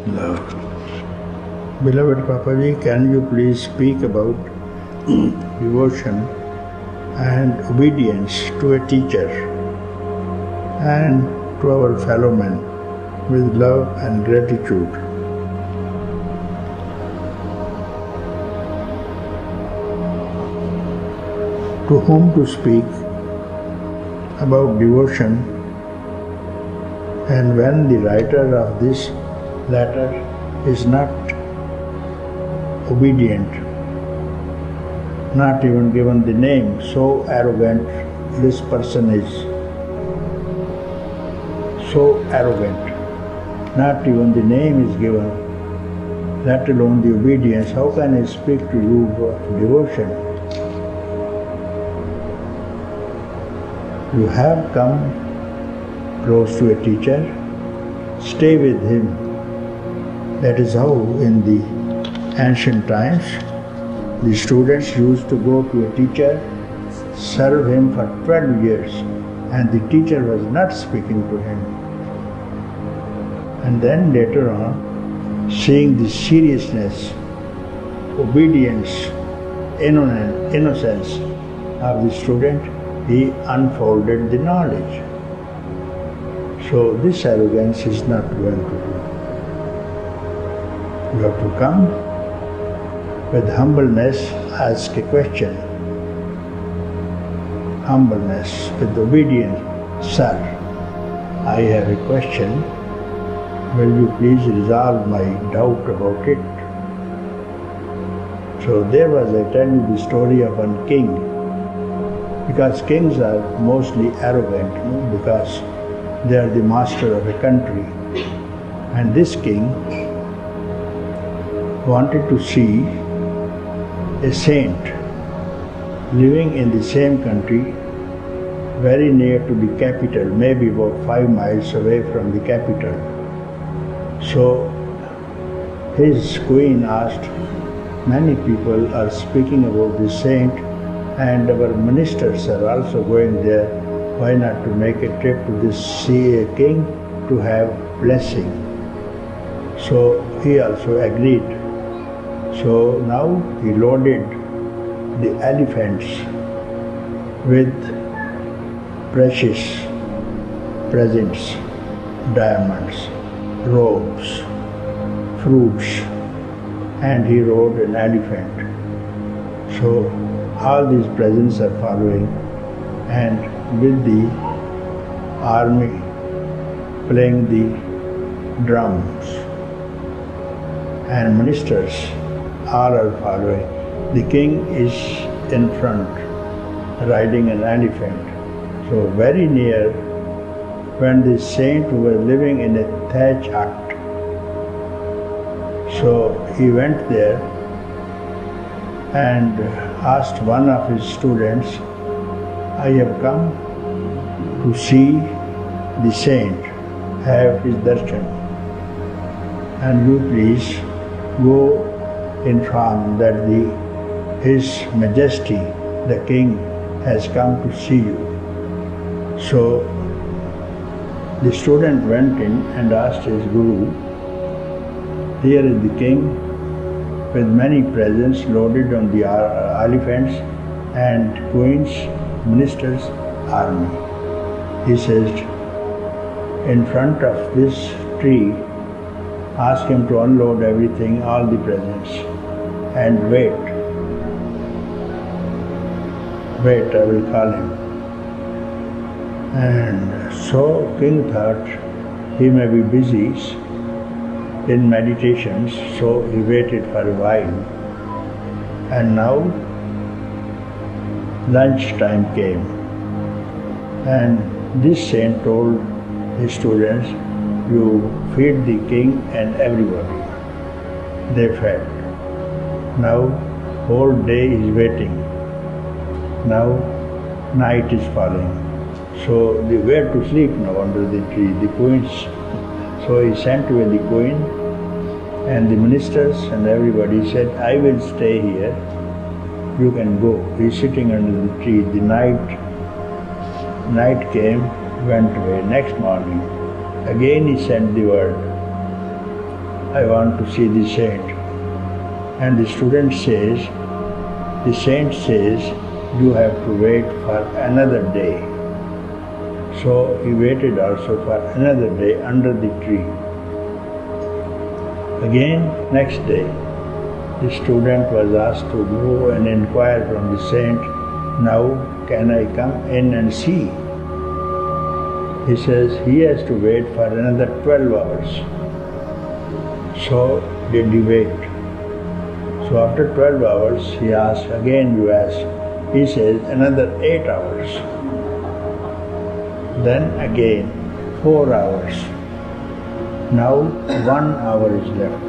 Love. Beloved Papaji, can you please speak about devotion and obedience to a teacher and to our fellow men with love and gratitude? To whom to speak about devotion, and when the writer of this letter is not obedient, not even given the name, so arrogant this person is, so arrogant, not even the name is given, let alone the obedience. How can I speak to you of devotion? You have come close to a teacher, stay with him. That is how in the ancient times the students used to go to a teacher, serve him for 12 years, and the teacher was not speaking to him. And then later on, seeing the seriousness, obedience, innocence of the student, he unfolded the knowledge. So this arrogance is not going to do. You have to come with humbleness, ask a question. Humbleness, with obedience. Sir, I have a question. Will you please resolve my doubt about it? So there was, I tell you the story of one king. Because kings are mostly arrogant, because they are the master of a country. And this king wanted to see a saint living in the same country, very near to the capital, maybe about 5 miles away from the capital. So his queen asked, many people are speaking about this saint, and our ministers are also going there. Why not to make a trip to this see a king to have blessing? So he also agreed. So now he loaded the elephants with precious presents, diamonds, robes, fruits, and he rode an elephant. So all these presents are following, and with the army playing the drums, and ministers all are following. The king is in front, riding an elephant. So very near, when the saint was living in a thatch hut, so he went there and asked one of his students, I have come to see the saint, have his darshan, and you please go inform that His Majesty, the King, has come to see you. So the student went in and asked his guru, here is the king with many presents loaded on the elephants and queen's minister's army. He says, in front of this tree, ask him to unload everything, all the presents, and wait. Wait, I will call him. And so king thought he may be busy in meditations, so he waited for a while. And now lunch time came, and this saint told his students, you feed the king and everybody. They fed. Now whole day is waiting. Now night is falling. So they were to sleep now under the tree, the queens. So he sent away the queen, and the ministers and everybody said, I will stay here, you can go. He's sitting under the tree. The night came, went away. Next morning, again he sent the word, I want to see the saint. And the student says, the saint says, you have to wait for another day. So he waited also for another day under the tree. Again, next day, the student was asked to go and inquire from the saint, now can I come in and see? He says he has to wait for another 12 hours. So did he wait? So after 12 hours, he asked, again you ask. He says another 8 hours. Then again 4 hours. Now 1 hour is left.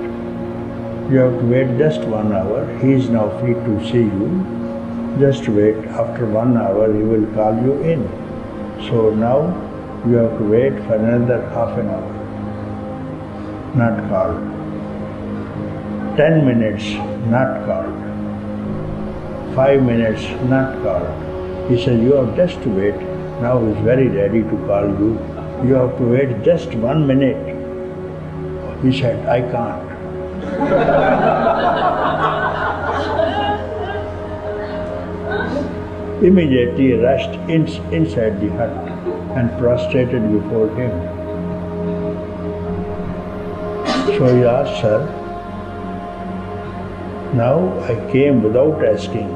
You have to wait just 1 hour. He is now free to see you. Just wait. After 1 hour, he will call you in. So now you have to wait for another half an hour. Not called. 10 minutes, not called. 5 minutes, not called. He said, you have just to wait. Now he is very ready to call you. You have to wait just 1 minute. He said, I can't. Immediately rushed inside the hut and prostrated before him. So he asked, sir, now I came without asking.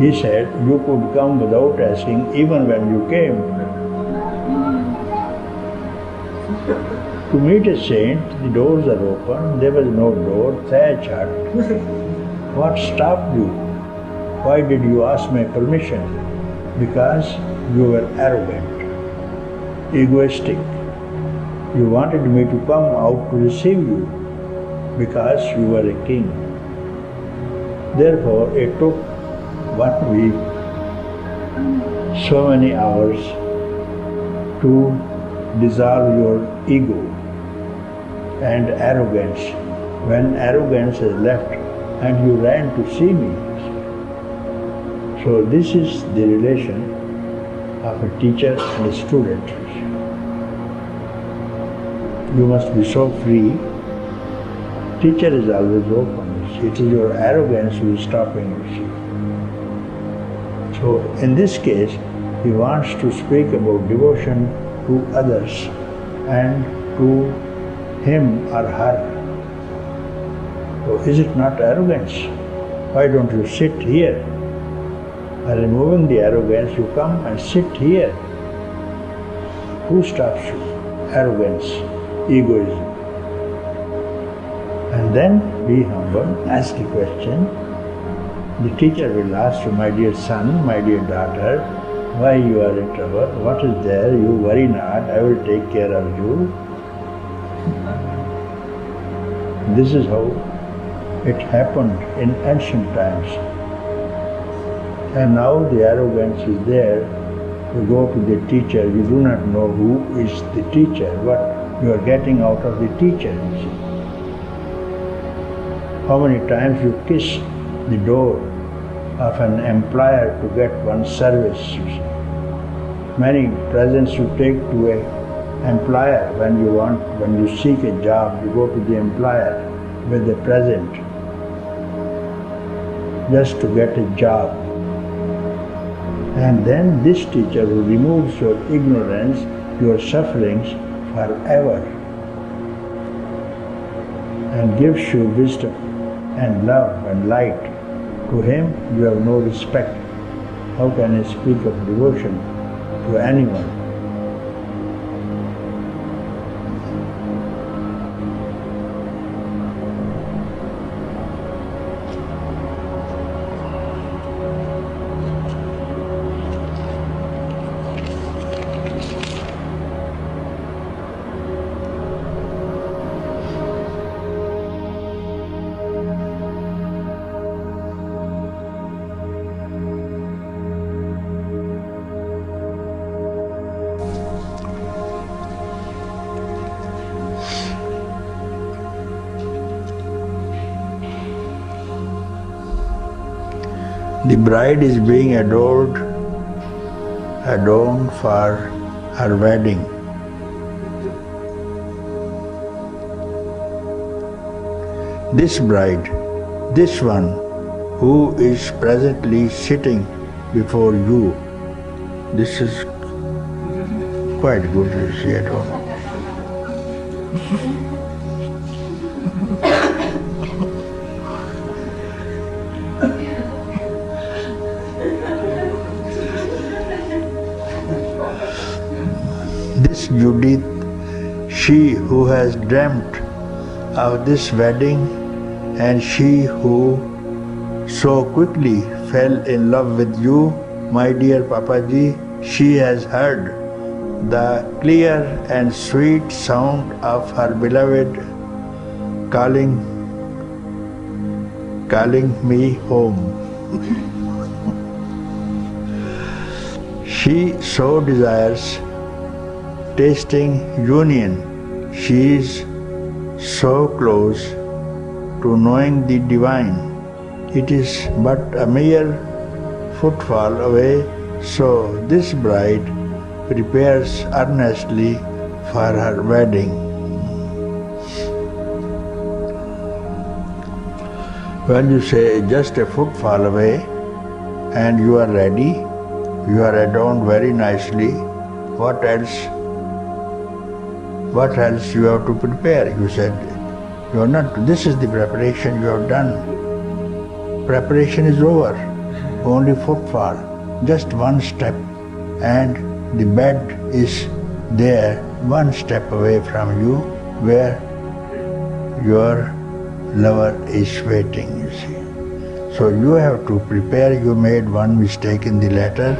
He said, you could come without asking even when you came. To meet a saint, the doors are open, there was no door, thatch hut. What stopped you? Why did you ask my permission? Because you were arrogant, egoistic. You wanted me to come out to receive you because you were a king. Therefore, it took 1 week, so many hours to dissolve your ego and arrogance. When arrogance is left and you ran to see me. So this is the relation of a teacher and a student. You must be so free. Teacher is always open. It is your arrogance who is stopping you. So in this case, he wants to speak about devotion to others and to him or her. So is it not arrogance? Why don't you sit here? By removing the arrogance, you come and sit here. Who stops you? Arrogance, egoism. And then be humble, ask a question. The teacher will ask you, my dear son, my dear daughter, why you are in trouble? What is there? You worry not, I will take care of you. This is how it happened in ancient times. And now the arrogance is there. You go to the teacher, you do not know who is the teacher, what you are getting out of the teacher. How many times you kiss the door of an employer to get one service. Many presents you take to an employer when you seek a job, you go to the employer with a present just to get a job. And then this teacher who removes your ignorance, your sufferings forever and gives you wisdom and love and light. To him you have no respect. How can I speak of devotion to anyone? The bride is being adorned for her wedding. This bride, this one who is presently sitting before you, this is quite good to see at home. This Judith, she who has dreamt of this wedding and she who so quickly fell in love with you, my dear Papaji, she has heard the clear and sweet sound of her beloved calling me home. She so desires tasting union. She is so close to knowing the divine. It is but a mere footfall away, so this bride prepares earnestly for her wedding. When you say just a footfall away and you are ready, you are adorned very nicely, what else you have to prepare? You said, you are not, this is the preparation you have done. Preparation is over, only footfall, just one step, and the bed is there, one step away from you, where your lover is waiting, you see. So you have to prepare. You made one mistake in the letter.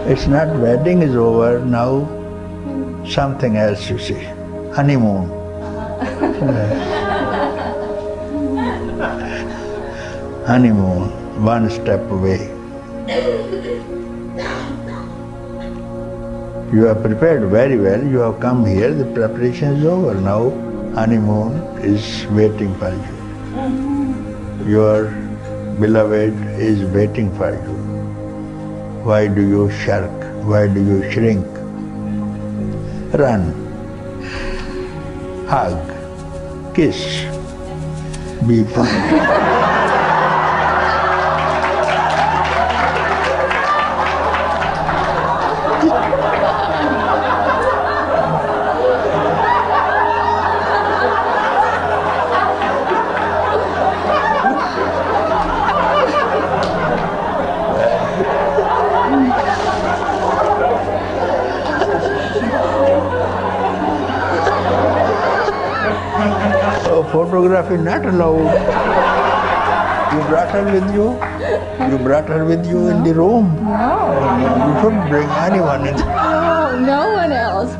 It's not wedding is over, now something else, you see. Honeymoon. Honeymoon, one step away. You have prepared very well, you have come here, the preparation is over. Now honeymoon is waiting for you. Your beloved is waiting for you. Why do you shirk? Why do you shrink? Run, hug, kiss, be fine. Photography not allowed. You brought her with you? You brought her with you in the room? No. You couldn't bring anyone in. No, no one else.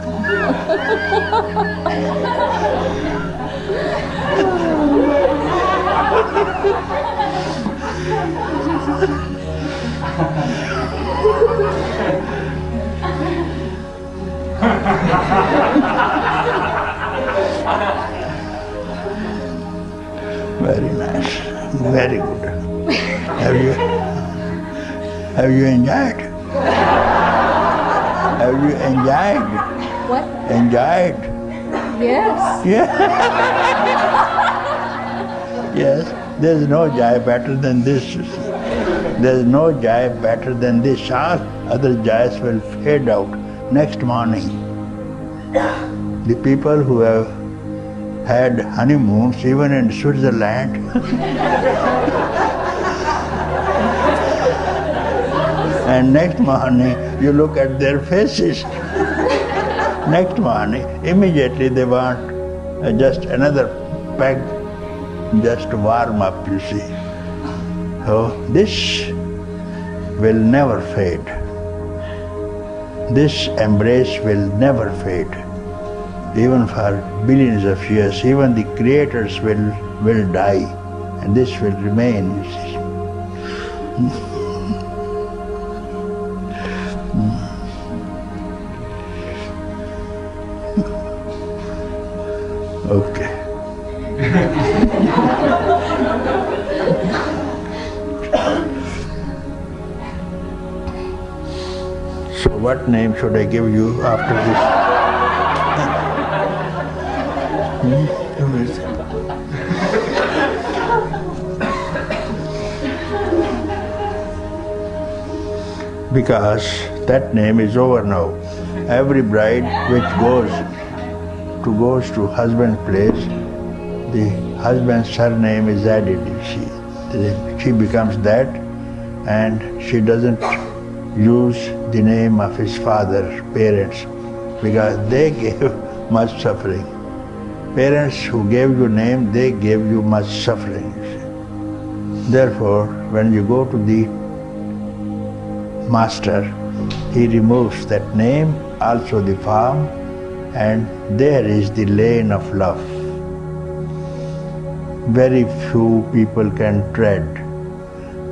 Very nice, very good. Have you enjoyed? Have you enjoyed? What? Enjoyed? Yes. Yeah. Yes, there's no joy better than this. There's no joy better than this. All other joys will fade out next morning. The people who have had honeymoons even in Switzerland and next morning you look at their faces. Next morning, immediately they want just another peg just to warm up, you see. So this will never fade. This embrace will never fade. Even for billions of years, even the creators will die, and this will remain, you see. Okay. So what name should I give you after this? Because that name is over now. Every bride which goes to husband's place, the husband's surname is added. She becomes that, and she doesn't use the name of his father, parents, because they gave much suffering. Parents who gave you name, they gave you much suffering. Therefore, when you go to the master, he removes that name, also the farm, and there is the lane of love. Very few people can tread,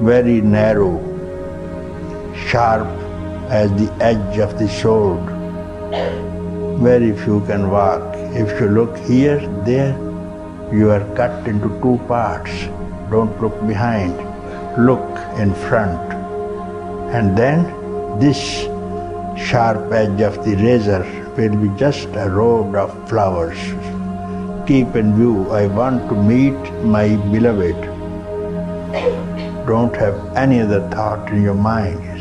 very narrow, sharp as the edge of the sword. Very few can walk. If you look here, there, you are cut into two parts. Don't look behind, look in front. And then this sharp edge of the razor will be just a road of flowers. Keep in view, I want to meet my beloved. Don't have any other thought in your mind, you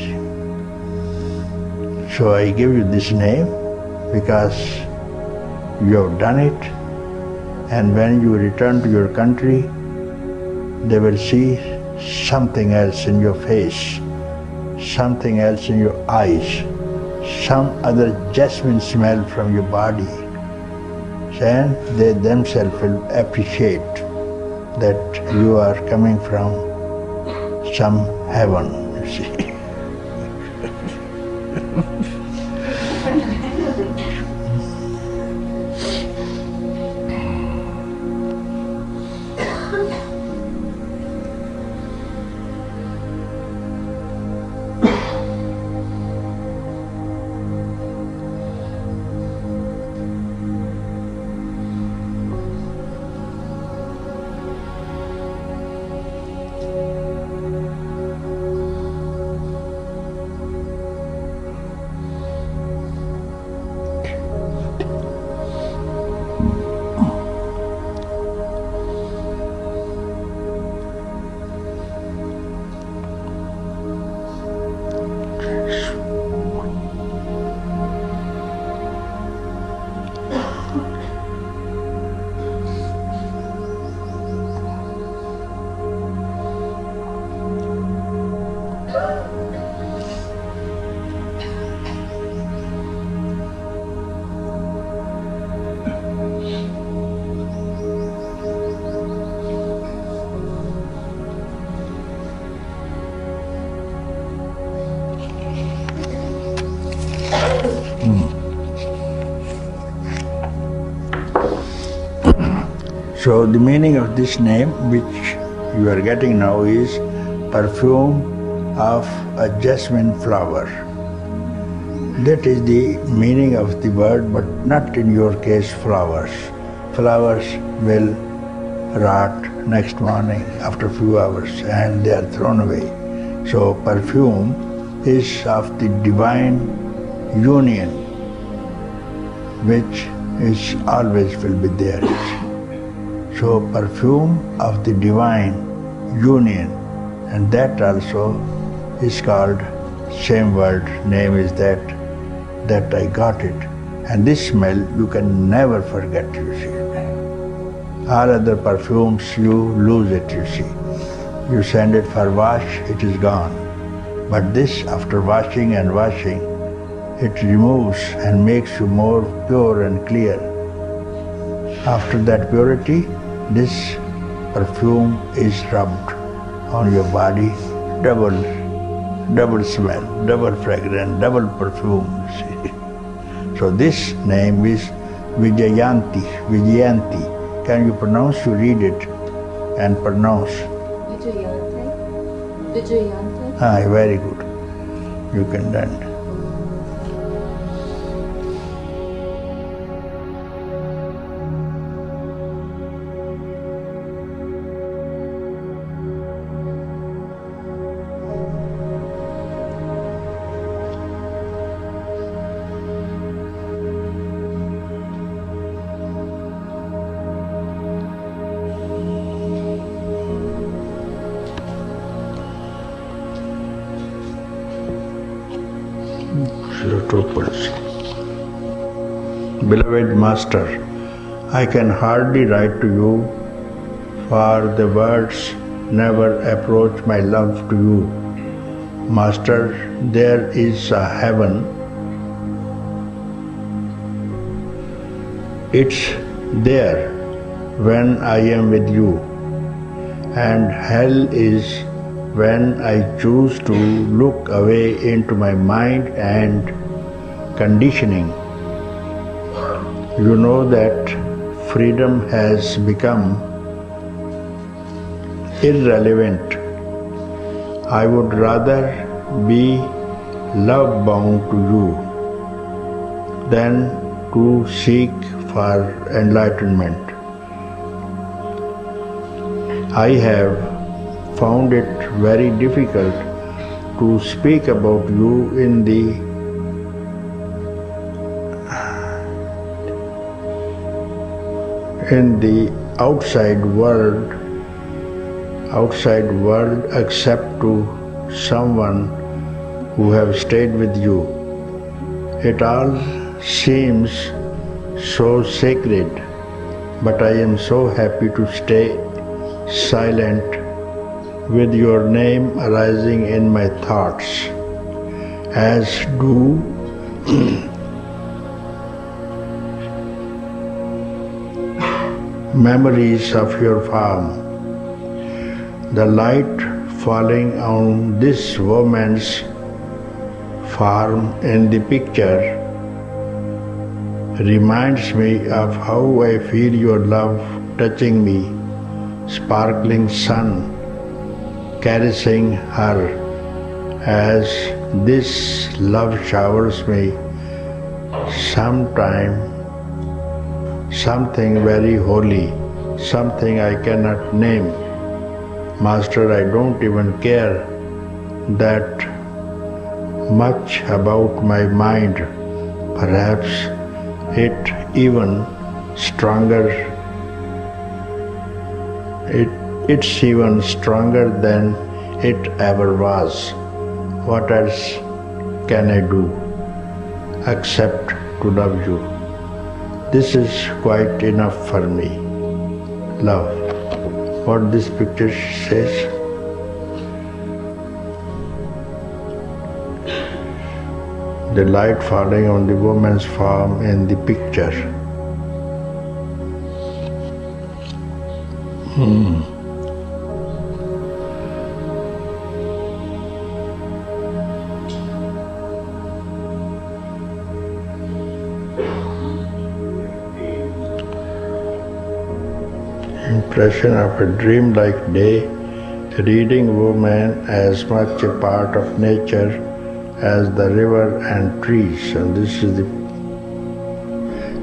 see. So I give you this name because you have done it, and when you return to your country, they will see something else in your face, something else in your eyes, some other jasmine smell from your body. And they themselves will appreciate that you are coming from some heaven, you see. So the meaning of this name, which you are getting now, is perfume of a jasmine flower. That is the meaning of the word, but not in your case flowers. Flowers will rot next morning after a few hours and they are thrown away. So perfume is of the divine union, which is always will be there. So perfume of the divine union, and that also is called, same word, name is that I got it. And this smell you can never forget, you see. All other perfumes, you lose it, you see. You send it for wash, it is gone. But this, after washing and washing, it removes and makes you more pure and clear. After that purity, this perfume is rubbed on your body, double smell, double fragrance, double perfume, you see. So this name is Vijayanti. Can you pronounce? You read it and pronounce. Vijayante. Very good. You can done. Beloved Master, I can hardly write to you, for the words never approach my love to you. Master, there is a heaven. It's there when I am with you, and hell is when I choose to look away into my mind and conditioning. You know that freedom has become irrelevant. I would rather be love bound to you than to seek for enlightenment. I have found it very difficult to speak about you in the outside world except to someone who have stayed with you. It all seems so sacred, but I am so happy to stay silent with your name arising in my thoughts, as do memories of your farm. The light falling on this woman's farm in the picture reminds me of how I feel your love touching me, sparkling sun caressing her, as this love showers me something very holy, something I cannot name. Master, I don't even care that much about my mind. Perhaps it's even stronger than it ever was. What else can I do except to love you? This is quite enough for me. Love. What this picture says? The light falling on the woman's farm in the picture. Impression of a dreamlike day, reading woman as much a part of nature as the river and trees. And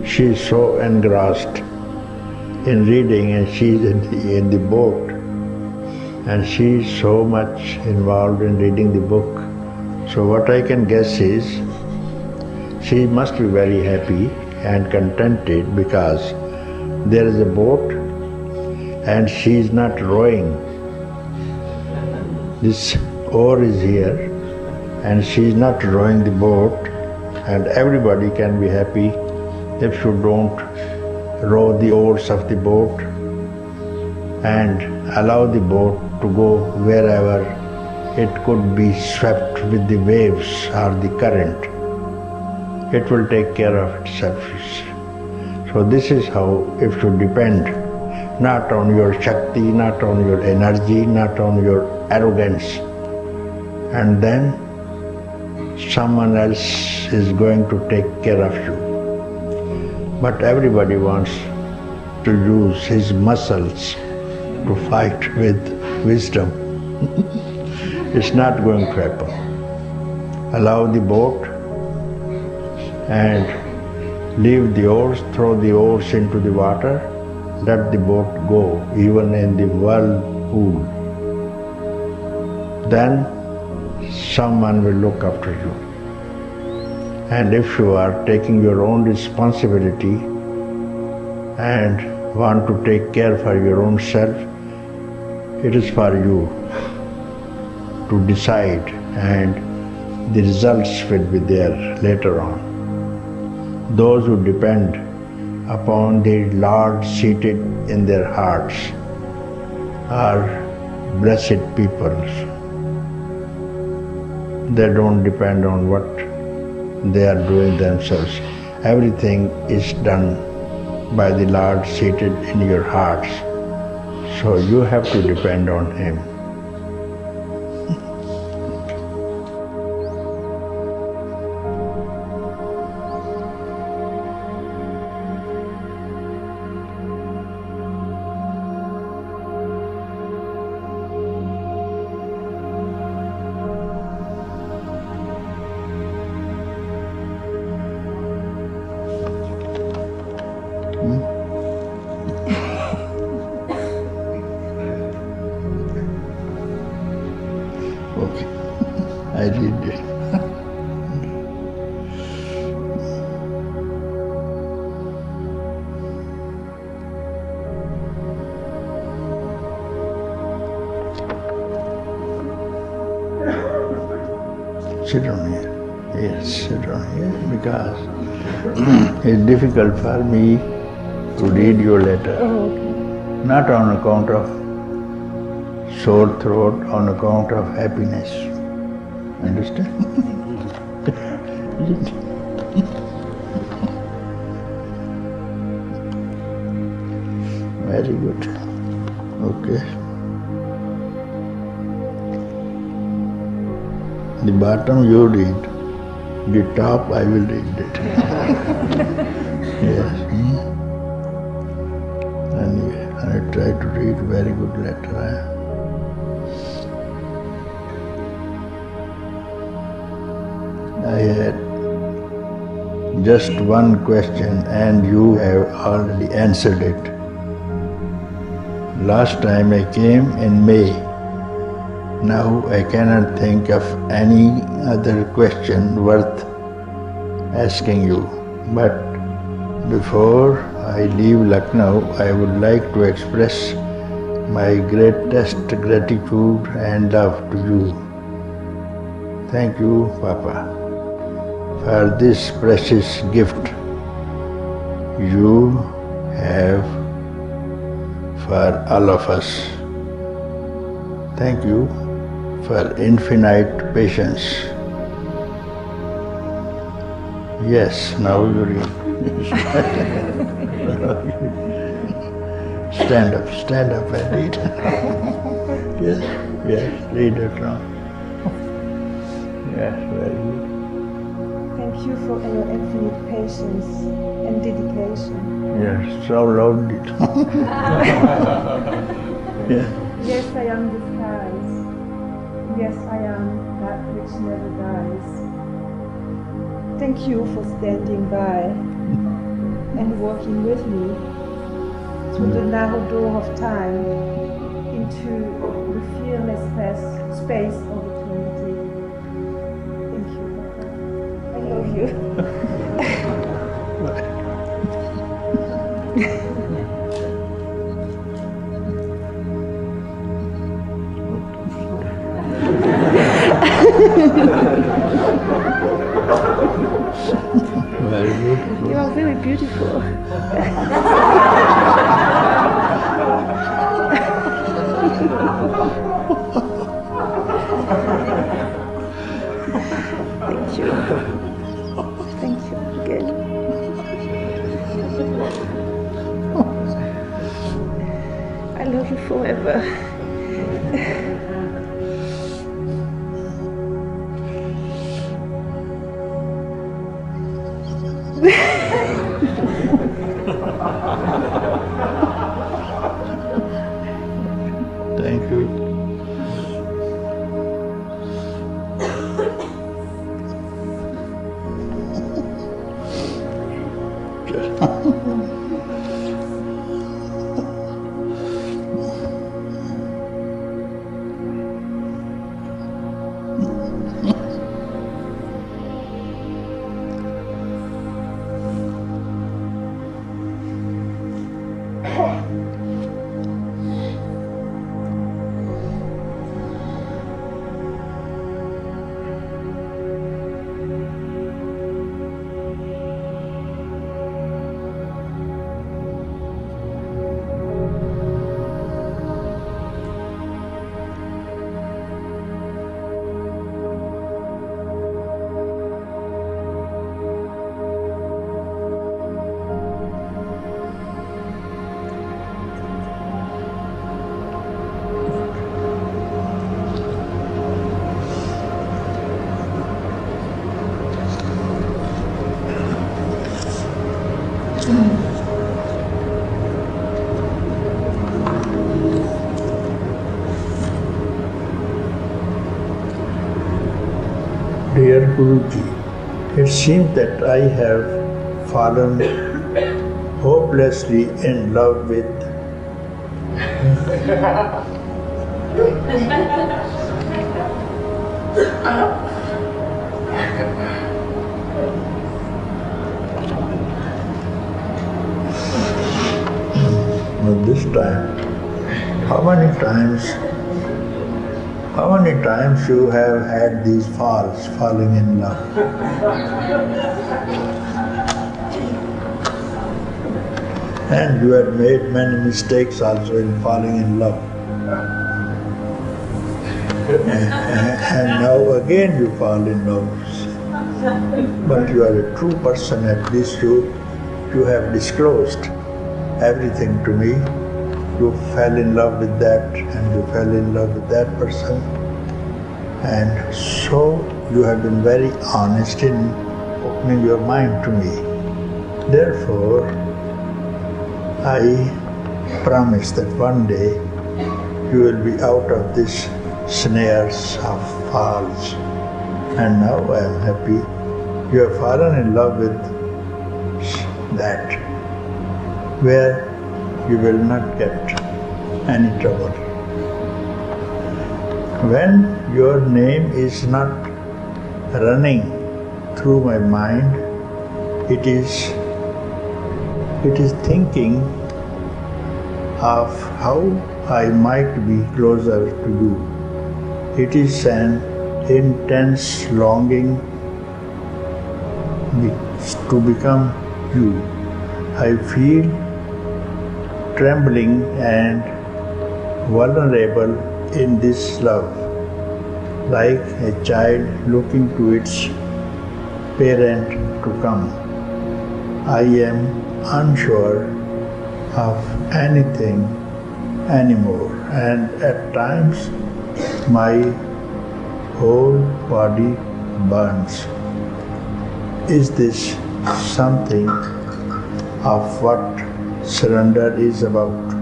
she is so engrossed in reading, and she's in the boat, and she's so much involved in reading the book. So what I can guess is she must be very happy and contented because there is a boat and she is not rowing. This oar is here and she is not rowing the boat, and everybody can be happy if you don't row the oars of the boat and allow the boat to go wherever it could be swept with the waves or the current. It will take care of itself. So this is how it should depend, not on your Shakti, not on your energy, not on your arrogance. And then someone else is going to take care of you. But everybody wants to use his muscles to fight with wisdom. It's not going to happen. Allow the boat and leave the oars, throw the oars into the water, let the boat go, even in the whirlpool. Then someone will look after you. And if you are taking your own responsibility and want to take care for your own self, it is for you to decide and the results will be there later on. Those who depend upon the Lord seated in their hearts are blessed people. They don't depend on what they are doing themselves. Everything is done by the Lord seated in your hearts. So you have to depend on Him. Okay, I read it. Sit down here. Yes, sit down here because it's difficult for me to read your letter. Oh, okay. Not on account of sore throat, on account of happiness. Understand? Very good. Okay. The bottom you read, the top I will read it. Yes. Anyway, I try to read very good letter. I had just one question and you have already answered it. Last time I came in May. Now I cannot think of any other question worth asking you. But before I leave Lucknow, I would like to express my greatest gratitude and love to you. Thank you, Papa, for this precious gift you have for all of us. Thank you for infinite patience. Yes, now you read. Stand up and read. Yes, read it now. Yes, very good. Thank you for your infinite patience and dedication. Yes, so loudly. Yes. Yes, I am the skies. Yes, I am that which never dies. Thank you for standing by and walking with me through the narrow door of time into the fearless space of eternity. Thank you, Papa. I love you. Very good. You are very beautiful. Thank you. Thank you again. I love you forever. Thank you. Dear Guruji, it seems that I have fallen hopelessly in love with this time. How many times you have had these falling in love? And you have made many mistakes also in falling in love. And now again you fall in love. But you are a true person, at least you have disclosed everything to me. You fell in love with that and you fell in love with that person. And so you have been very honest in opening your mind to me. Therefore, I promise that one day you will be out of these snares of falls. And now I am happy you have fallen in love with that, where you will not get any trouble. When your name is not running through my mind, it is thinking of how I might be closer to you. It is an intense longing to become you. I feel trembling and vulnerable in this love, like a child looking to its parent to come. I am unsure of anything anymore, and at times my whole body burns. Is this something of what surrender is about?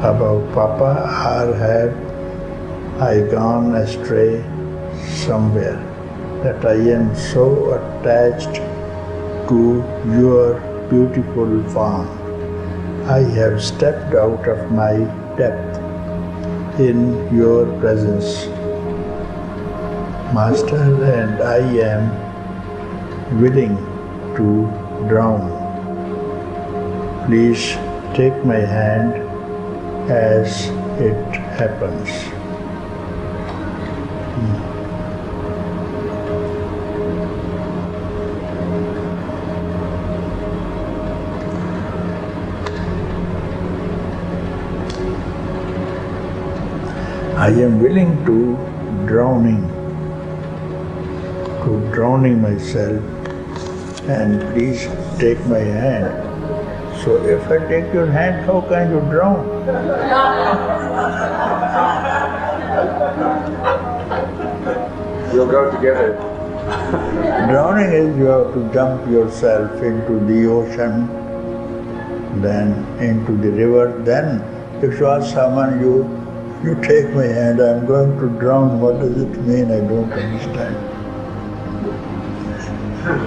About Papa, or have I gone astray somewhere that I am so attached to your beautiful form? I have stepped out of my depth in your presence, Master, and I am willing to drown. Please take my hand as it happens. I am willing to drowning myself, and please take my hand. So if I take your hand, how can you drown? We'll go together. Drowning is you have to jump yourself into the ocean, then into the river. Then if you ask someone, you take my hand, I'm going to drown, what does it mean? I don't understand.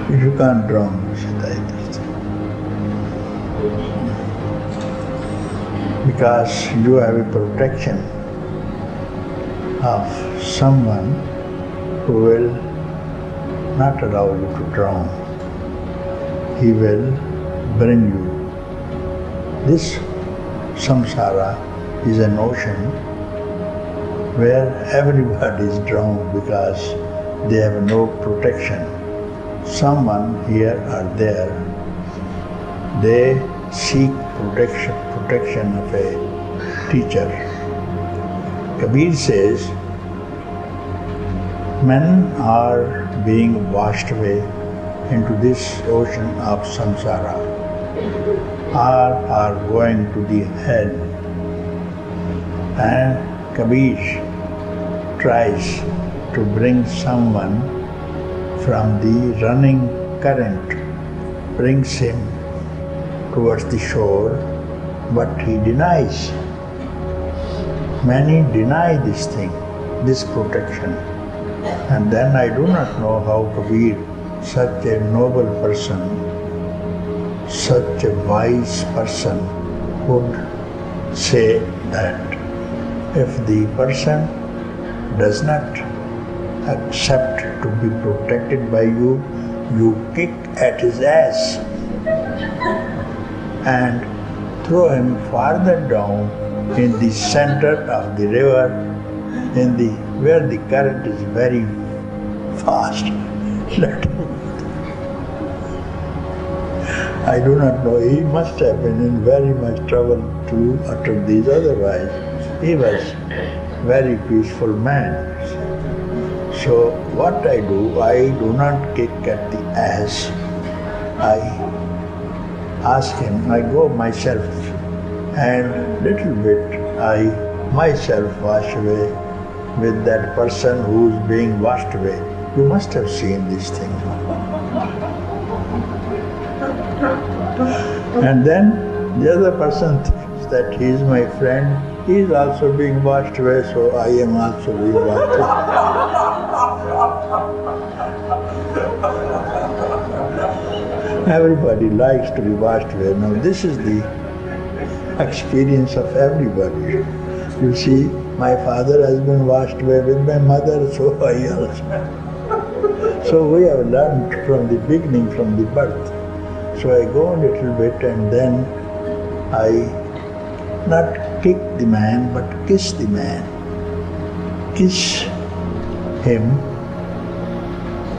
You can't drown, you said, I understand. Because you have a protection of someone who will not allow you to drown. He will bring you. This samsara is an ocean where everybody is drowned because they have no protection. Someone here or there, they seek protection of a teacher. Kabir says, men are being washed away into this ocean of samsara, or are going to the hell. And Kabir tries to bring someone from the running current brings him towards the shore, but he denies. Many deny this thing, this protection. And then I do not know how Kabir, such a noble person, such a wise person, would say that if the person does not accept to be protected by you, you kick at his ass and throw him farther down in the center of the river, where the current is very fast. I do not know, he must have been in very much trouble to utter these, otherwise he was very peaceful man. So what I do not kick at the ass. I ask him, I go myself, and little bit I myself wash away with that person who is being washed away. You must have seen this thing. And then the other person thinks that he is my friend, he is also being washed away, so I am also being washed away. Everybody likes to be washed away. Now this is the experience of everybody. You see, my father has been washed away with my mother, so I also. So we have learned from the beginning, from the birth. So I go a little bit and then I not kick the man, but kiss the man. Kiss him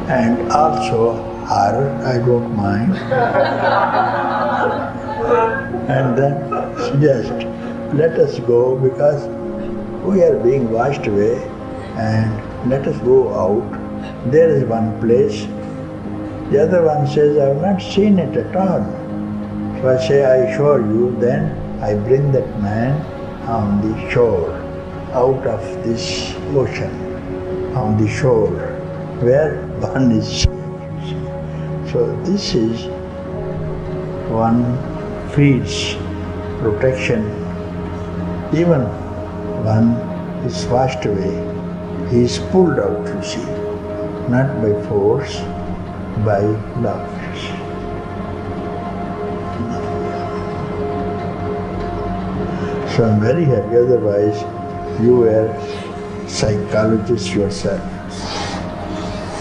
and also her, I don't mind. And then suggest, let us go because we are being washed away and let us go out. There is one place. The other one says, I have not seen it at all. So I say, I assure you, then I bring that man on the shore, out of this ocean, on the shore, where one is safe. So this is one feels protection. Even one is washed away, he is pulled out, you see, not by force, by love. So I'm very happy, otherwise you were psychologist yourself,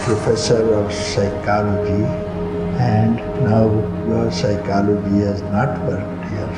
professor of psychology, and now your psychology has not worked here.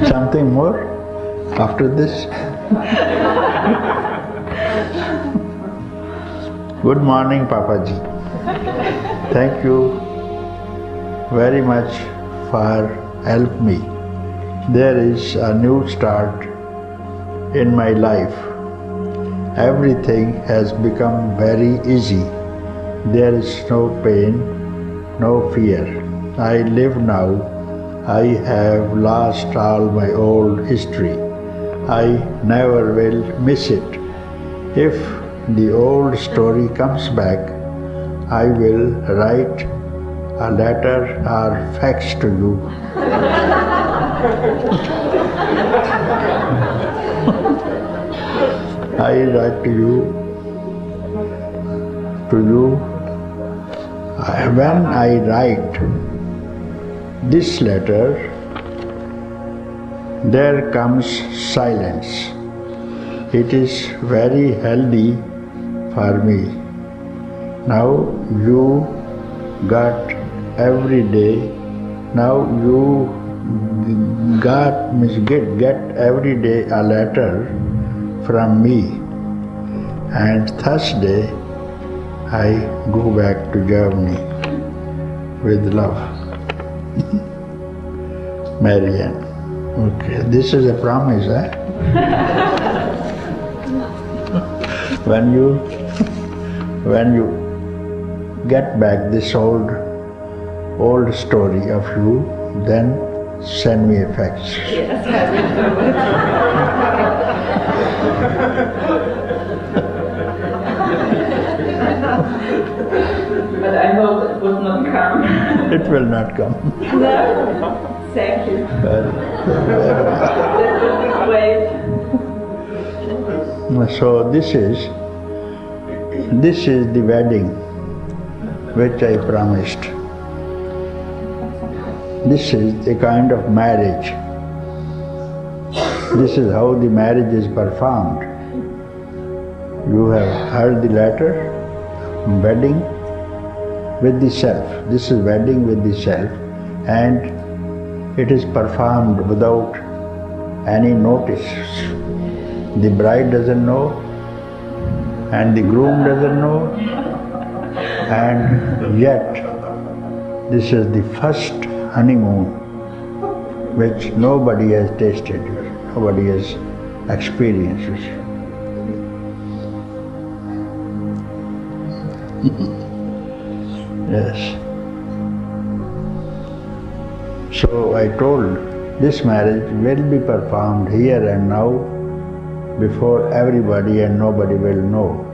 Something more after this? Good morning, Papaji. Thank you very much for help me. There is a new start in my life. Everything has become very easy. There is no pain, no fear. I live now. I have lost all my old history. I never will miss it. If the old story comes back, I will write a letter or fax to you. I write to you, when I write this letter, there comes silence. It is very healthy for me. Now you got every day, now you get every day a letter from me, and Thursday I go back to Germany with love. Marianne. Okay, this is a promise, eh? When you get back this old story of you, then send me a fax. Yes, I will do it. But I hope it will not come. It will not come. No? Thank you. That would be great. So this is the wedding which I promised. This is a kind of marriage. This is how the marriage is performed. You have heard the letter, wedding with the self. This is wedding with the self, and it is performed without any notice. The bride doesn't know, and the groom doesn't know, and yet this is the first honeymoon which nobody has tasted, nobody has experienced. Yes. So I told this marriage will be performed here and now before everybody, and nobody will know.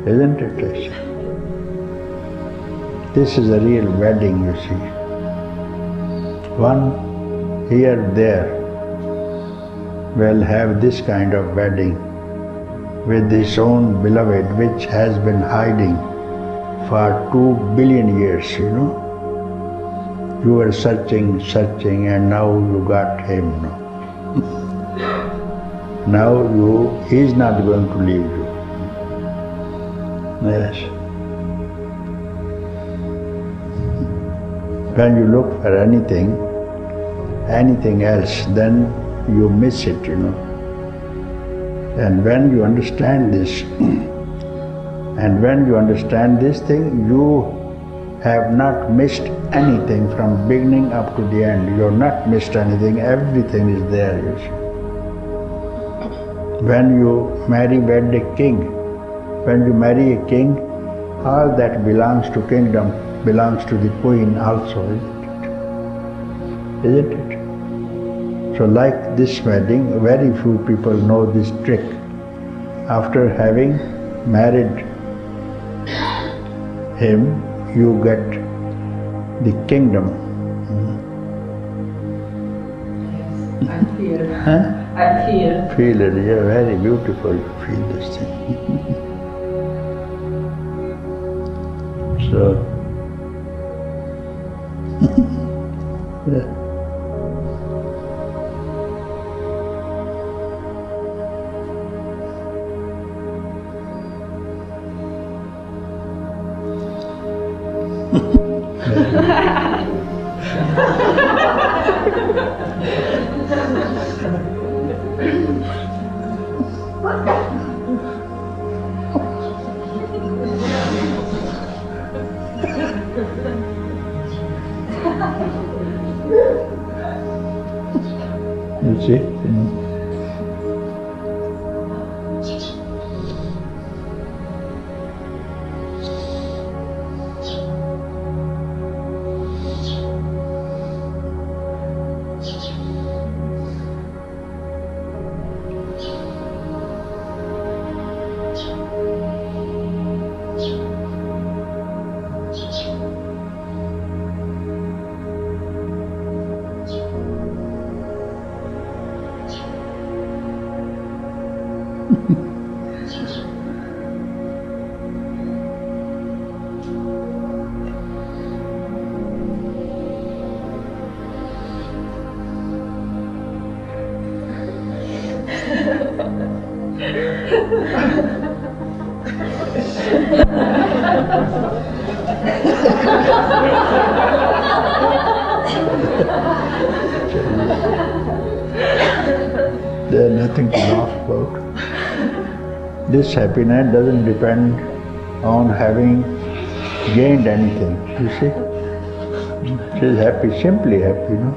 Isn't it, Tracy? This is a real wedding, you see. One here, there will have this kind of wedding with his own beloved, which has been hiding for 2 billion years, you know. You were searching, and now you got him. Now he is not going to leave you. Yes. When you look for anything else, then you miss it, you know. And when you understand this, and when you understand this thing, you have not missed anything from beginning up to the end. You have not missed anything. Everything is there, you see. When you marry a king, all that belongs to kingdom belongs to the queen also, isn't it? So like this wedding, very few people know this trick. After having married him, you get the kingdom. Yes, I'm here. Huh? I'm here. Feel it, yeah, very beautiful to feel this thing. So, yeah. You see? There's nothing to laugh about. This happiness doesn't depend on having gained anything, you see. She's happy, simply happy, no?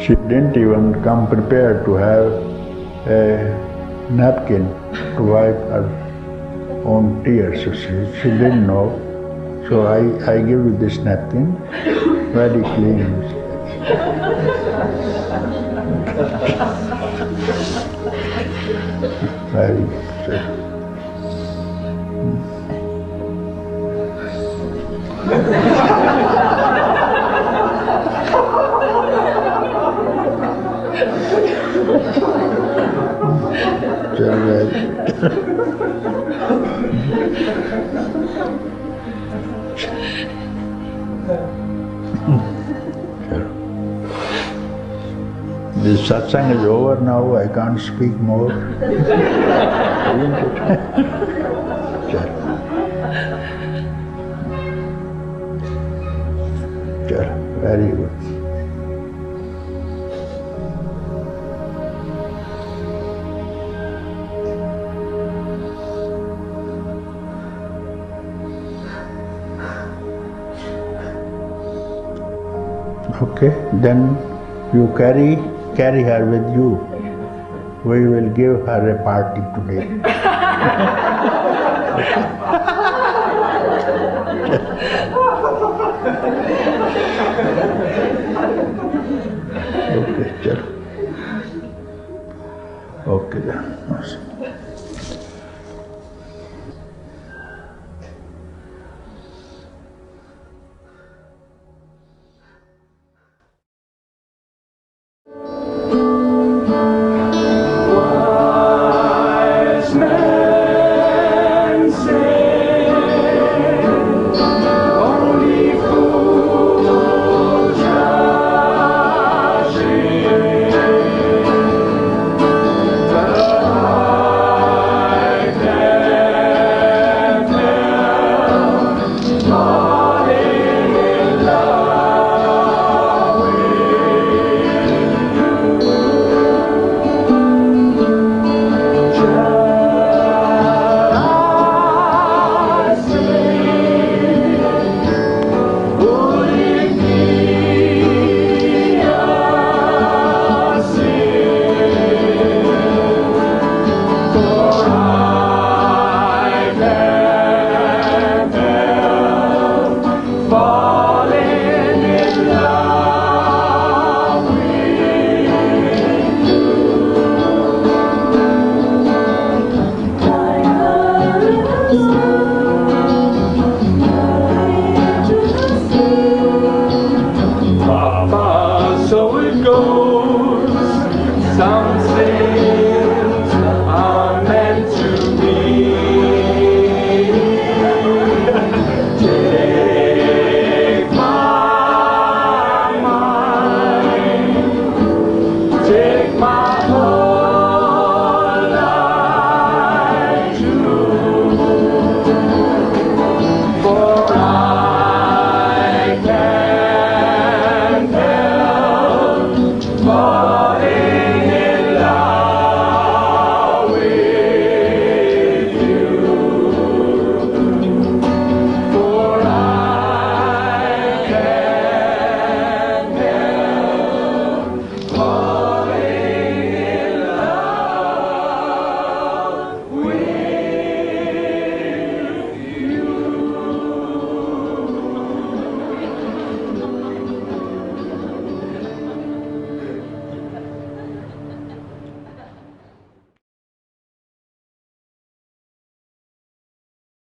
She didn't even come prepared to have a napkin to wipe her own tears. She didn't know. So I give you this napkin, very clean. Very good. This satsang is over now, I can't speak more. Isn't it? Very good. Okay, then you carry her with you. We will give her a party today. Okay, chalo. Okay then.